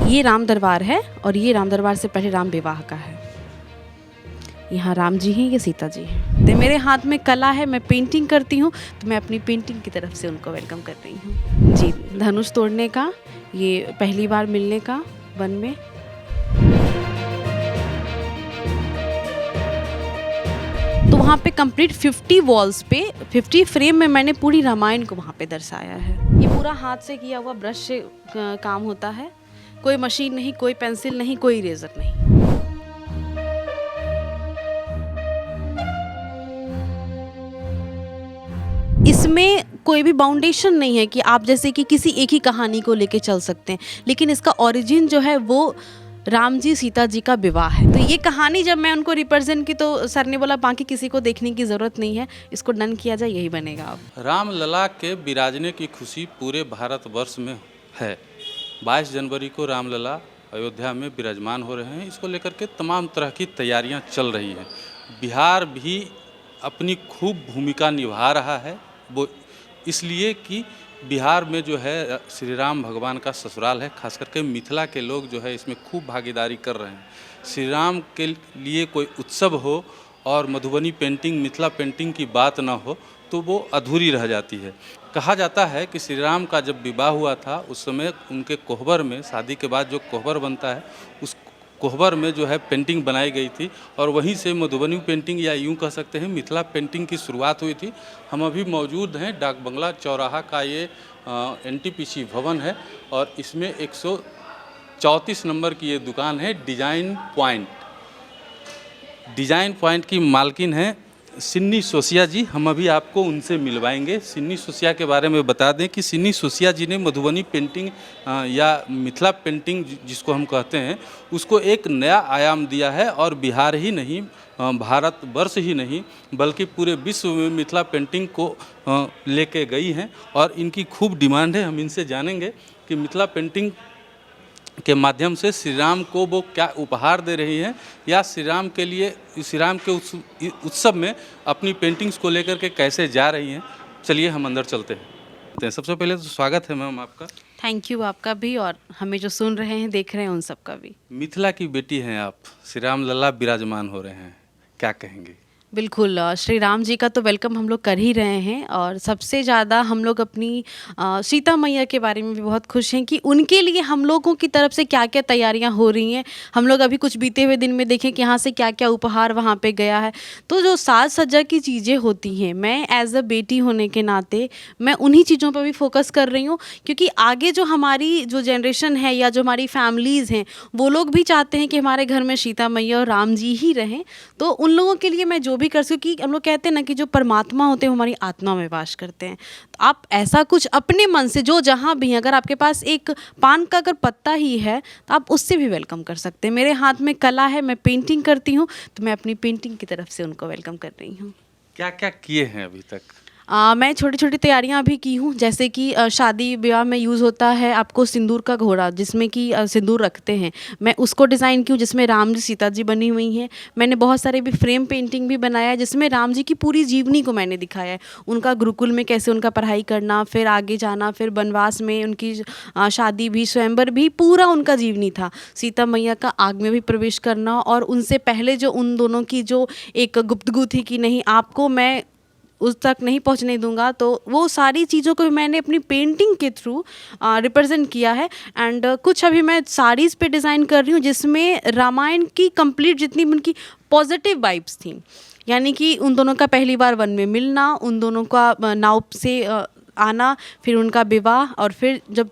ये राम दरबार है और ये राम दरबार से पहले राम विवाह का है। यहाँ राम जी हैं, ये सीता जी हैं। तो मेरे हाथ में कला है, मैं पेंटिंग करती हूँ, तो मैं अपनी पेंटिंग की तरफ से उनको वेलकम कर रही हूँ। जी, धनुष तोड़ने का, ये पहली बार मिलने का वन में। तो वहाँ पे कंप्लीट 50 वॉल्स पे 50 फ्रेम में मैंने पूरी रामायण को वहाँ पे दर्शाया है। ये पूरा हाथ से किया हुआ ब्रश से काम होता है, कोई मशीन नहीं, कोई पेंसिल नहीं, कोई इरेजर नहीं। इसमें कोई भी बाउंडेशन नहीं है कि आप जैसे कि किसी एक ही कहानी को लेके चल सकते हैं, लेकिन इसका ओरिजिन जो है वो राम जी सीता जी का विवाह है। तो ये कहानी जब मैं उनको रिप्रेजेंट की तो सर ने बोला बाकी किसी को देखने की ज़रूरत नहीं है, इसको डन किया जाए, यही बनेगा। अब राम लला के विराजने की खुशी पूरे भारतवर्ष में है। 22 जनवरी को रामलला अयोध्या में विराजमान हो रहे हैं। इसको लेकर के तमाम तरह की तैयारियां चल रही हैं। बिहार भी अपनी खूब भूमिका निभा रहा है, वो इसलिए कि बिहार में जो है श्री राम भगवान का ससुराल है। खास करके मिथिला के लोग जो है इसमें खूब भागीदारी कर रहे हैं। श्री राम के लिए कोई उत्सव हो और मधुबनी पेंटिंग, मिथिला पेंटिंग की बात ना हो तो वो अधूरी रह जाती है। कहा जाता है कि श्री राम का जब विवाह हुआ था उस समय उनके कोहबर में, शादी के बाद जो कोहबर बनता है उस कोहबर में जो है पेंटिंग बनाई गई थी और वहीं से मधुबनी पेंटिंग या यूँ कह सकते हैं मिथिला पेंटिंग की शुरुआत हुई थी। हम अभी मौजूद हैं डाक बंगला चौराहा का ये NTPC भवन है और इसमें 134 नंबर की ये दुकान है। डिज़ाइन पॉइंट की मालकिन है सिन्नी सोसिया जी। हम अभी आपको उनसे मिलवाएंगे। सिन्नी सोसिया के बारे में बता दें कि सिन्नी सोसिया जी ने मधुबनी पेंटिंग या मिथिला पेंटिंग जिसको हम कहते हैं उसको एक नया आयाम दिया है और बिहार ही नहीं, भारतवर्ष ही नहीं बल्कि पूरे विश्व में मिथिला पेंटिंग को लेके गई हैं और इनकी खूब डिमांड है। हम इनसे जानेंगे कि मिथिला पेंटिंग के माध्यम से श्री राम को वो क्या उपहार दे रही हैं या श्री राम के लिए, श्री राम के उत्सव में अपनी पेंटिंग्स को लेकर के कैसे जा रही हैं। चलिए हम अंदर चलते हैं। सबसे पहले तो स्वागत है मैम आपका। थैंक यू, आपका भी और हमें जो सुन रहे हैं, देख रहे हैं, उन सब का भी। मिथिला की बेटी हैं आप, श्री राम लला विराजमान हो रहे हैं, क्या कहेंगे? बिल्कुल, श्री राम जी का तो वेलकम हम लोग कर ही रहे हैं और सबसे ज़्यादा हम लोग अपनी सीता मैया के बारे में भी बहुत खुश हैं कि उनके लिए हम लोगों की तरफ से क्या क्या तैयारियां हो रही हैं। हम लोग अभी कुछ बीते हुए दिन में देखें कि यहाँ से क्या क्या उपहार वहाँ पे गया है। तो जो साज सज्जा की चीज़ें होती हैं, मैं एज अ बेटी होने के नाते मैं उन्हीं चीज़ों पर भी फोकस कर रही हूँ, क्योंकि आगे जो हमारी जो जनरेशन है या जो हमारी फैमिलीज़ हैं वो लोग भी चाहते हैं कि हमारे घर में सीता मैया और राम जी ही रहें। तो उन लोगों के लिए मैं जो भी कर सकूँ, कि हम लोग कहते हैं ना कि जो परमात्मा होते हैं हमारी आत्मा में वास करते हैं। तो आप ऐसा कुछ अपने मन से जो जहाँ भी, अगर आपके पास एक पान का अगर पत्ता ही है तो आप उससे भी वेलकम कर सकते हैं। मेरे हाथ में कला है, मैं पेंटिंग करती हूँ, तो मैं अपनी पेंटिंग की तरफ से उनको वेलकम कर रही हूँ। क्या क्या किए हैं अभी तक? मैं छोटी छोटी तैयारियां भी की हूँ, जैसे कि शादी ब्याह में यूज़ होता है आपको सिंदूर का घोड़ा, जिसमें कि सिंदूर रखते हैं। मैं उसको डिज़ाइन की हूँ जिसमें राम जी सीता जी बनी हुई हैं। मैंने बहुत सारे भी फ्रेम पेंटिंग भी बनाया है जिसमें राम जी की पूरी जीवनी को मैंने दिखाया है। उनका गुरुकुल में कैसे उनका पढ़ाई करना, फिर आगे जाना, फिर वनवास में उनकी शादी भी, स्वयंवर भी, पूरा उनका जीवनी था। सीता मैया का आग में भी प्रवेश करना और उनसे पहले जो उन दोनों की जो एक गुप्तगू थी कि नहीं आपको मैं उस तक नहीं पहुंचने दूंगा, तो वो सारी चीज़ों को मैंने अपनी पेंटिंग के थ्रू रिप्रेजेंट किया है। एंड कुछ अभी मैं साड़ीज़ पे डिज़ाइन कर रही हूँ जिसमें रामायण की कंप्लीट जितनी उनकी पॉजिटिव वाइब्स थी, यानी कि उन दोनों का पहली बार वन में मिलना, उन दोनों का नाव से आना, फिर उनका विवाह, और फिर जब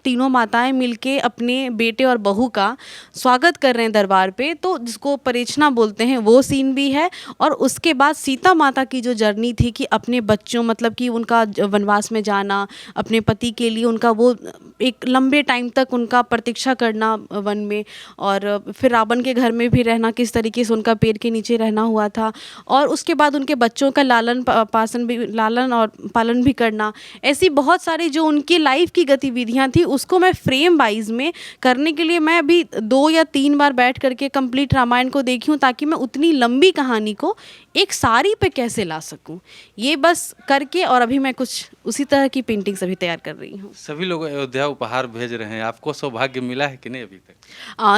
तीनों माताएं मिलके अपने बेटे और बहू का स्वागत कर रहे हैं दरबार पे, तो जिसको परेछना बोलते हैं, वो सीन भी है। और उसके बाद सीता माता की जो जर्नी थी कि अपने बच्चों, मतलब कि उनका वनवास में जाना, अपने पति के लिए उनका वो एक लंबे टाइम तक उनका प्रतीक्षा करना वन में, और फिर रावण के घर में भी रहना, किस तरीके से उनका पेड़ के नीचे रहना हुआ था, और उसके बाद उनके बच्चों का लालन और पालन भी करना। ऐसी बहुत सारी जो उनकी लाइफ की गतिविधियां थी उसको मैं फ्रेम वाइज में करने के लिए मैं अभी 2 या 3 बार बैठ करके कंप्लीट रामायण को देखी हूँ, ताकि मैं उतनी लंबी कहानी को एक साड़ी पे कैसे ला सकूं, ये बस करके। और अभी मैं कुछ उसी तरह की पेंटिंग्स अभी तैयार कर रही हूँ। सभी लोग अयोध्या उपहार भेज रहे हैं। आपको सौभाग्य मिला है कि नहीं अभी तक?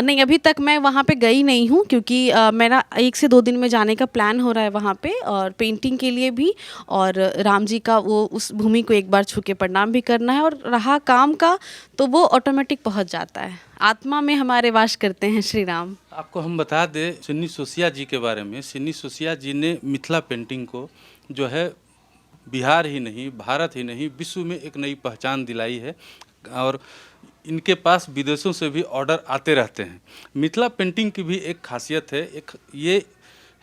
नहीं, अभी तक मैं वहाँ पे गई नहीं हूँ क्योंकि मेरा 1 से 2 दिन में जाने का प्लान हो रहा है वहाँ पे, और पेंटिंग के लिए भी, और राम जी का वो उस भूमि को एक बार छू के प्रणाम भी करना है। और रहा काम का, तो वो ऑटोमेटिक पहुँच जाता है। आत्मा में हमारे वास करते हैं श्री राम। आपको हम बता दें सिन्नी सोसिया जी के बारे में। सिन्नी सोसिया जी ने मिथिला पेंटिंग को जो है बिहार ही नहीं, भारत ही नहीं, विश्व में एक नई पहचान दिलाई है। और इनके पास विदेशों से भी ऑर्डर आते रहते हैं। मिथिला पेंटिंग की भी एक खासियत है, एक ये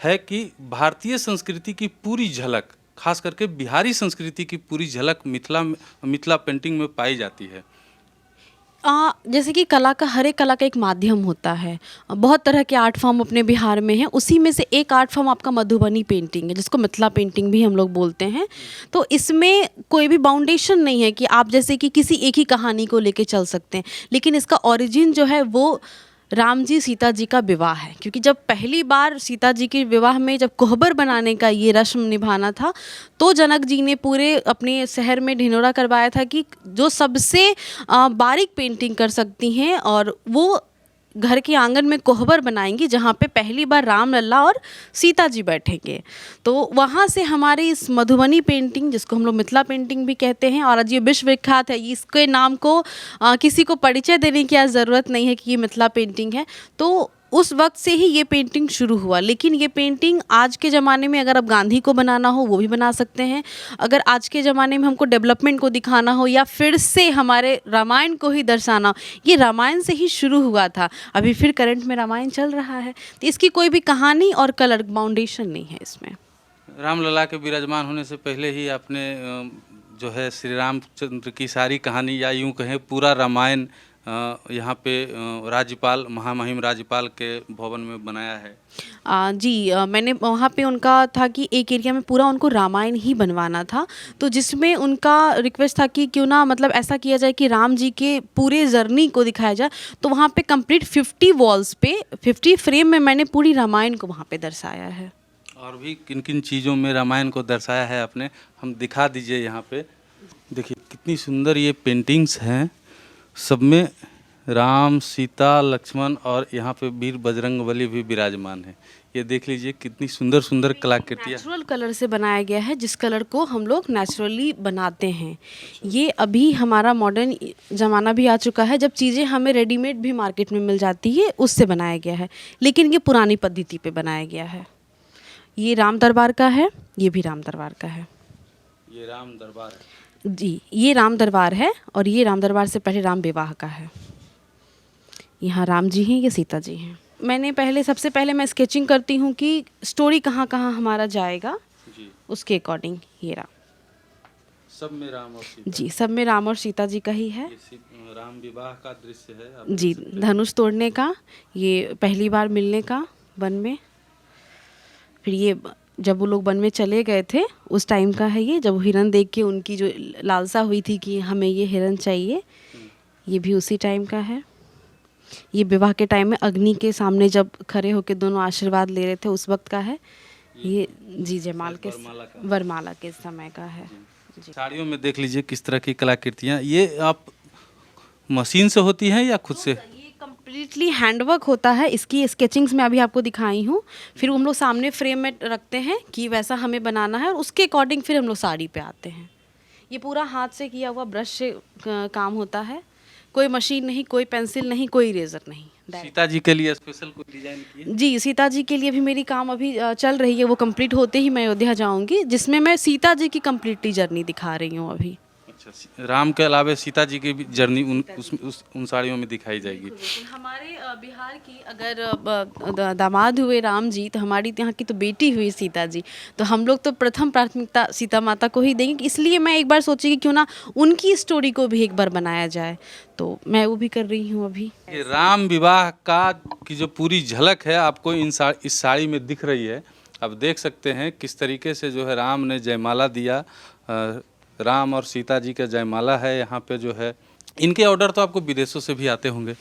है कि भारतीय संस्कृति की पूरी झलक, खास करके बिहारी संस्कृति की पूरी झलक मिथिला पेंटिंग में पाई जाती है। जैसे कि हर एक कला का एक माध्यम होता है। बहुत तरह के आर्ट फॉर्म अपने बिहार में हैं, उसी में से एक आर्ट फॉर्म आपका मधुबनी पेंटिंग है, जिसको मिथिला पेंटिंग भी हम लोग बोलते हैं। तो इसमें कोई भी बाउंडेशन नहीं है कि आप जैसे कि किसी एक ही कहानी को लेके चल सकते हैं, लेकिन इसका ओरिजिन जो है वो राम जी सीता जी का विवाह है। क्योंकि जब पहली बार सीता जी के विवाह में जब कोहबर बनाने का ये रस्म निभाना था, तो जनक जी ने पूरे अपने शहर में ढिंढोरा करवाया था कि जो सबसे बारीक पेंटिंग कर सकती हैं, और वो घर के आंगन में कोहबर बनाएंगी जहाँ पे पहली बार राम लल्ला और सीता जी बैठेंगे। तो वहाँ से हमारी इस मधुबनी पेंटिंग, जिसको हम लोग मिथिला पेंटिंग भी कहते हैं, और आज ये विश्व विख्यात है, इसके नाम को किसी को परिचय देने की आज ज़रूरत नहीं है कि ये मिथिला पेंटिंग है। तो उस वक्त से ही ये पेंटिंग शुरू हुआ। लेकिन ये पेंटिंग आज के ज़माने में अगर अब गांधी को बनाना हो वो भी बना सकते हैं, अगर आज के ज़माने में हमको डेवलपमेंट को दिखाना हो, या फिर से हमारे रामायण को ही दर्शाना हो, ये रामायण से ही शुरू हुआ था। अभी फिर करंट में रामायण चल रहा है, तो इसकी कोई भी कहानी और कलर बाउंडेशन नहीं है इसमें। रामलला के विराजमान होने से पहले ही आपने जो है श्री रामचंद्र की सारी कहानी, या यूँ कहें पूरा रामायण, यहाँ पे राज्यपाल, महामहिम राज्यपाल के भवन में बनाया है। जी, मैंने वहाँ पे उनका था कि एक एरिया में पूरा उनको रामायण ही बनवाना था, तो जिसमें उनका रिक्वेस्ट था कि क्यों ना मतलब ऐसा किया जाए कि राम जी के पूरे जर्नी को दिखाया जाए। तो वहाँ पे कंप्लीट 50 वॉल्स पे 50 फ्रेम में मैंने पूरी रामायण को वहाँ पे दर्शाया है। और भी किन किन चीज़ों में रामायण को दर्शाया है आपने, हम दिखा दीजिए। यहाँ पे देखिए कितनी सुंदर ये पेंटिंग्स हैं, सब में राम, सीता, लक्ष्मण और यहाँ पे वीर बजरंगबली भी विराजमान है। ये देख लीजिए कितनी सुंदर सुंदर कलाकृतियाँ। नेचुरल कलर से बनाया गया है, जिस कलर को हम लोग नेचुरली बनाते हैं। ये अभी हमारा मॉडर्न ज़माना भी आ चुका है, जब चीज़ें हमें रेडीमेड भी मार्केट में मिल जाती है, उससे बनाया गया है। लेकिन ये पुरानी पद्धति पे बनाया गया है। ये राम दरबार का है, ये भी राम दरबार का है। ये राम दरबार है जी, ये राम दरबार है, और ये राम दरबार से पहले राम विवाह का है। यहाँ राम जी हैं, ये सीता जी हैं। मैंने सबसे पहले मैं स्केचिंग करती हूँ कि स्टोरी कहाँ कहाँ हमारा जाएगा जी। उसके अकॉर्डिंग। ये राम, सब में राम और सीता। जी, सब में राम और सीता जी का ही है। ये राम विवाह का दृश्य है, आप जी, देख सकते हैं। धनुष तोड़ने का, ये पहली बार मिलने का वन में। फिर ये जब वो लोग वन में चले गए थे उस टाइम का है ये, जब वो हिरन देख के उनकी जो लालसा हुई थी कि हमें ये हिरन चाहिए, ये भी उसी टाइम का है। ये विवाह के टाइम में अग्नि के सामने जब खड़े होकर दोनों आशीर्वाद ले रहे थे, उस वक्त का है ये। जी, जयमाल के वरमाला के समय का है। जी, साड़ियों में देख लीजिए किस तरह की कलाकृतियाँ। ये आप मशीन से होती हैं या खुद से? ये कम्प्लीटली हैंडवर्क होता है। इसकी स्केचिंग्स में अभी आपको दिखाई हूँ। फिर हम लोग सामने फ्रेम में रखते हैं कि वैसा हमें बनाना है, और उसके अकॉर्डिंग फिर हम लोग साड़ी पे आते हैं। ये पूरा हाथ से किया हुआ ब्रश से काम होता है, कोई मशीन नहीं, कोई पेंसिल नहीं, कोई इरेजर नहीं। सीता जी के लिए स्पेशल कोई डिजाइन किए? जी, सीता जी के लिए भी मेरी काम अभी चल रही है। वो कंप्लीट होते ही मैं अयोध्या जाऊंगी, जिसमें मैं सीता जी की कंप्लीटली जर्नी दिखा रही हूँ अभी। अच्छा, राम के अलावा सीता जी की भी जर्नी उन साड़ियों में दिखाई जाएगी। लेकिन हमारे बिहार की अगर दामाद हुए राम जी, तो हमारी यहाँ की तो बेटी हुई सीता जी, तो हम लोग तो प्रथम प्राथमिकता सीता माता को ही देंगे। इसलिए मैं एक बार सोची कि क्यों ना उनकी स्टोरी को भी एक बार बनाया जाए, तो मैं वो भी कर रही हूँ अभी। ये राम विवाह का की जो पूरी झलक है आपको इस साड़ी में दिख रही है। आप देख सकते हैं किस तरीके से जो है राम ने जयमाला दिया। राम और सीता जी का जयमाला है यहाँ पे जो है इनके ऑर्डर तो आपको विदेशों से भी आते होंगे।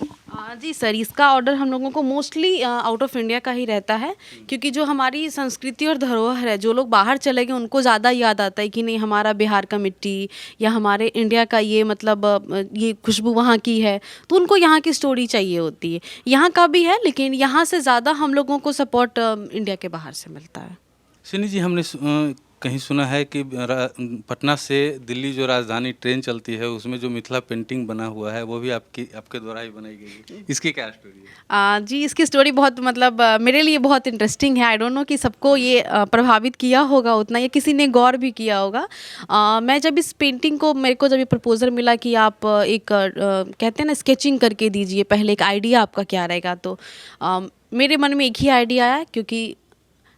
जी सर, इसका ऑर्डर हम लोगों को मोस्टली आउट ऑफ इंडिया का ही रहता है, क्योंकि जो हमारी संस्कृति और धरोहर है, जो लोग बाहर चले गए उनको ज़्यादा याद आता है कि नहीं हमारा बिहार का मिट्टी या हमारे इंडिया का ये मतलब ये खुशबू वहाँ की है, तो उनको यहाँ की स्टोरी चाहिए होती है। यहाँ का भी है, लेकिन यहाँ से ज़्यादा हम लोगों को सपोर्ट इंडिया के बाहर से मिलता है। सिनी जी, हमने कहीं सुना है कि पटना से दिल्ली जो राजधानी ट्रेन चलती है उसमें जो मिथिला पेंटिंग बना हुआ है वो भी आपके द्वारा ही बनाई गई है। इसकी क्या स्टोरी है? जी, इसकी स्टोरी बहुत मतलब मेरे लिए बहुत इंटरेस्टिंग है। आई डोंट नो कि सबको ये प्रभावित किया होगा उतना या किसी ने गौर भी किया होगा। मैं जब इस पेंटिंग को मेरे को जब ये प्रपोज़ल मिला कि आप एक कहते हैं ना स्केचिंग करके दीजिए, पहले एक आइडिया आपका क्या रहेगा, तो मेरे मन में एक ही आइडिया आया, क्योंकि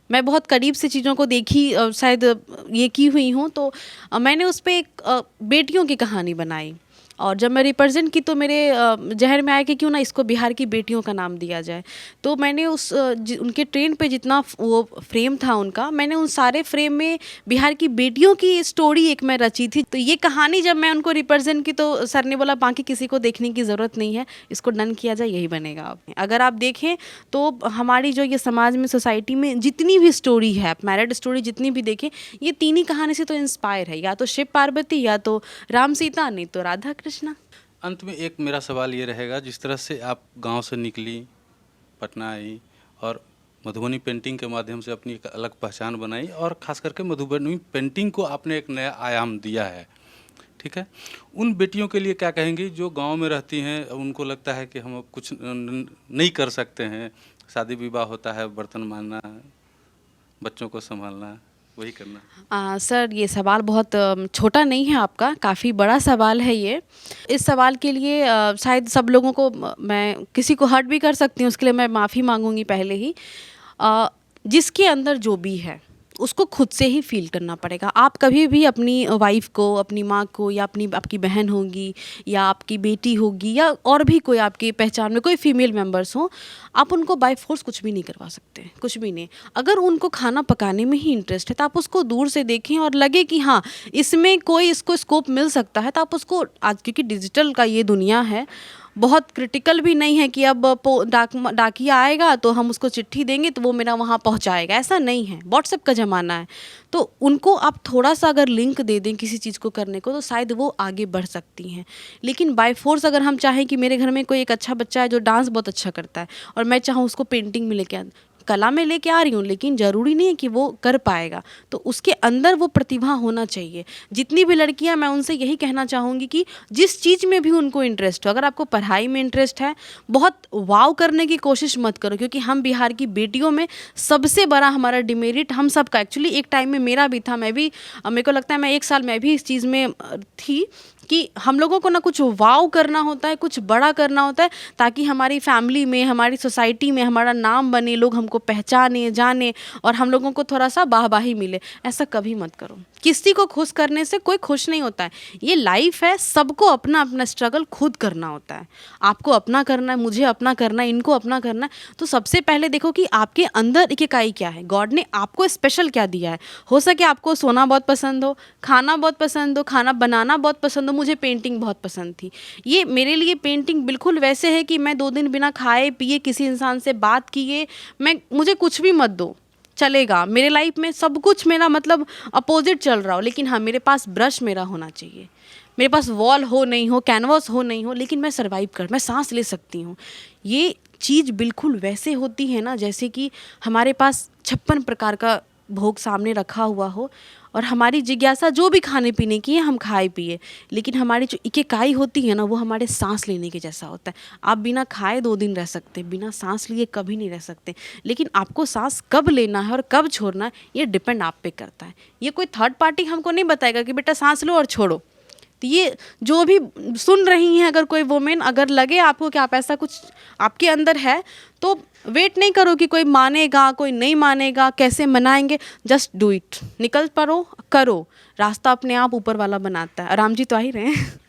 मैं बहुत करीब से चीज़ों को देखी शायद ये की हुई हूँ, तो मैंने उस पे एक बेटियों की कहानी बनाई, और जब मैं रिप्रेजेंट की तो मेरे जहन में आया कि क्यों ना इसको बिहार की बेटियों का नाम दिया जाए। तो मैंने उनके ट्रेन पे जितना वो फ्रेम था उनका, मैंने उन सारे फ्रेम में बिहार की बेटियों की स्टोरी एक मैं रची थी। तो ये कहानी जब मैं उनको रिप्रेजेंट की तो सर ने बोला बाकी किसी को देखने की ज़रूरत नहीं है, इसको डन किया जाए, यही बनेगा। अब अगर आप देखें तो हमारी जो ये समाज में सोसाइटी में जितनी भी स्टोरी है, मैरिड स्टोरी जितनी भी देखें, ये तीन ही कहानी से तो इंस्पायर है, या तो शिव पार्वती, या तो राम सीता, नहीं तो राधा कृष्णा। अंत में एक मेरा सवाल ये रहेगा, जिस तरह से आप गांव से निकली, पटना आई और मधुबनी पेंटिंग के माध्यम से अपनी एक अलग पहचान बनाई, और ख़ास करके मधुबनी पेंटिंग को आपने एक नया आयाम दिया है, ठीक है। उन बेटियों के लिए क्या कहेंगी जो गांव में रहती हैं, उनको लगता है कि हम अब कुछ नहीं कर सकते हैं, शादी विवाह होता है, बर्तन मांजना, बच्चों को संभालना, वही करना। सर, ये सवाल बहुत छोटा नहीं है आपका, काफ़ी बड़ा सवाल है ये। इस सवाल के लिए शायद सब लोगों को मैं किसी को हर्ट भी कर सकती हूँ, उसके लिए मैं माफ़ी मांगूंगी पहले ही। जिसके अंदर जो भी है उसको खुद से ही फील करना पड़ेगा। आप कभी भी अपनी वाइफ को, अपनी माँ को, या आपकी बहन होगी, या आपकी बेटी होगी, या और भी कोई आपकी पहचान में कोई फीमेल मेंबर्स हो, आप उनको बाय फोर्स कुछ भी नहीं करवा सकते, कुछ भी नहीं। अगर उनको खाना पकाने में ही इंटरेस्ट है तो आप उसको दूर से देखें और लगे कि हाँ इसमें कोई इसको स्कोप मिल सकता है, तो आप उसको, आज क्योंकि डिजिटल का ये दुनिया है, बहुत क्रिटिकल भी नहीं है कि अब डाकिया आएगा तो हम उसको चिट्ठी देंगे तो वो मेरा वहाँ पहुँचाएगा, ऐसा नहीं है। व्हाट्सएप का ज़माना है, तो उनको आप थोड़ा सा अगर लिंक दे दें किसी चीज़ को करने को, तो शायद वो आगे बढ़ सकती हैं। लेकिन बाय फोर्स अगर हम चाहें कि मेरे घर में कोई एक अच्छा बच्चा है जो डांस बहुत अच्छा करता है, और मैं चाहूँ उसको पेंटिंग में लेके कला में लेके आ रही हूँ, लेकिन ज़रूरी नहीं है कि वो कर पाएगा, तो उसके अंदर वो प्रतिभा होना चाहिए। जितनी भी लड़कियाँ, मैं उनसे यही कहना चाहूँगी कि जिस चीज़ में भी उनको इंटरेस्ट हो, अगर आपको पढ़ाई में इंटरेस्ट है, बहुत वाव करने की कोशिश मत करो, क्योंकि हम बिहार की बेटियों में सबसे बड़ा हमारा डिमेरिट हम सबका, एक्चुअली एक टाइम में मेरा भी था, मैं भी, मेरे को लगता है मैं 1 साल मैं भी इस चीज़ में थी कि हम लोगों को ना कुछ वाव करना होता है, कुछ बड़ा करना होता है, ताकि हमारी फैमिली में, हमारी सोसाइटी में हमारा नाम बने, लोग हमको पहचाने, जाने, और हम लोगों को थोड़ा सा वाहवाही मिले। ऐसा कभी मत करो। किसी को खुश करने से कोई खुश नहीं होता है। ये लाइफ है, सबको अपना अपना स्ट्रगल खुद करना होता है। आपको अपना करना है, मुझे अपना करना है, इनको अपना करना है। तो सबसे पहले देखो कि आपके अंदर एक इकाई क्या है, गॉड ने आपको स्पेशल क्या दिया है। हो सके आपको सोना बहुत पसंद हो, खाना बहुत पसंद हो, खाना बनाना बहुत पसंद हो, मुझे पेंटिंग बहुत पसंद थी। ये मेरे लिए पेंटिंग बिल्कुल वैसे है कि मैं 2 दिन बिना खाए पिए किसी इंसान से बात किए, मुझे कुछ भी मत दो चलेगा, मेरे लाइफ में सब कुछ मेरा मतलब अपोजिट चल रहा हो, लेकिन हाँ मेरे पास ब्रश मेरा होना चाहिए, मेरे पास वॉल हो नहीं हो, कैनवास हो नहीं हो, लेकिन मैं सर्वाइव मैं सांस ले सकती हूँ। ये चीज़ बिल्कुल वैसे होती है ना जैसे कि हमारे पास 56 प्रकार का भोग सामने रखा हुआ हो, और हमारी जिज्ञासा जो भी खाने पीने की है हम खाए पिए, लेकिन हमारी जो इकाई होती है ना वो हमारे सांस लेने के जैसा होता है। आप बिना खाए 2 दिन रह सकते, बिना सांस लिए कभी नहीं रह सकते, लेकिन आपको सांस कब लेना है और कब छोड़ना है ये डिपेंड आप पे करता है। ये कोई थर्ड पार्टी हमको नहीं बताएगा कि बेटा सांस लो और छोड़ो। तो ये जो भी सुन रही हैं, अगर कोई वुमेन, अगर लगे आपको कि आप ऐसा कुछ आपके अंदर है, तो वेट नहीं करो कि कोई मानेगा कोई नहीं मानेगा, कैसे मनाएंगे, जस्ट डू इट, निकल पड़ो, करो, रास्ता अपने आप ऊपर वाला बनाता है। राम जी तो आ ही रहे हैं।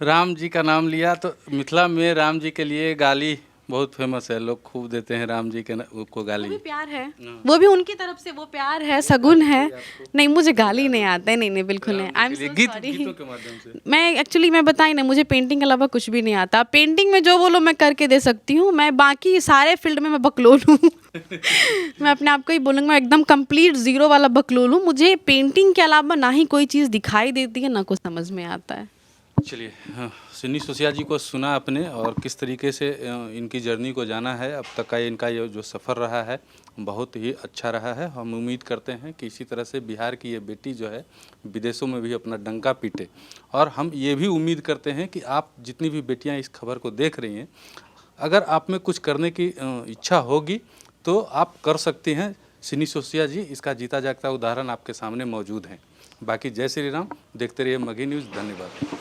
राम जी का नाम लिया तो मिथिला में राम जी के लिए गाली बहुत फेमस है, लोग खूब देते हैं राम जी के को वो गाली। भी प्यार है, वो भी उनकी तरफ से वो प्यार है, सगुन है। नहीं मुझे गाली नहीं आता है, नहीं नहीं बिल्कुल नहीं, आई एम के लिए सो गीत सॉरी। गीतों के माध्यम से। मैं एक्चुअली मैं बताई ना, मुझे पेंटिंग के अलावा कुछ भी नहीं आता। पेंटिंग में जो बोलो मैं करके दे सकती हूँ, मैं बाकी सारे फील्ड में मैं बकलोल हूँ। मैं अपने आप को ही बोलूँगी, मैं एकदम कंप्लीट जीरो वाला बकलोल हूँ। मुझे पेंटिंग के अलावा ना ही कोई चीज़ दिखाई देती है, ना कुछ समझ में आता है। चलिए, हाँ, सिन्नी सोसिया जी को सुना आपने और किस तरीके से इनकी जर्नी को जाना है, अब तक का इनका ये जो सफ़र रहा है बहुत ही अच्छा रहा है। हम उम्मीद करते हैं कि इसी तरह से बिहार की ये बेटी जो है विदेशों में भी अपना डंका पीटे, और हम ये भी उम्मीद करते हैं कि आप जितनी भी बेटियां इस खबर को देख रही हैं, अगर आप में कुछ करने की इच्छा होगी तो आप कर सकती हैं। सिन्नी सोसिया जी इसका जीता जागता उदाहरण आपके सामने मौजूद हैं। बाकी जय श्री राम, देखते रहिए मगही न्यूज़। धन्यवाद।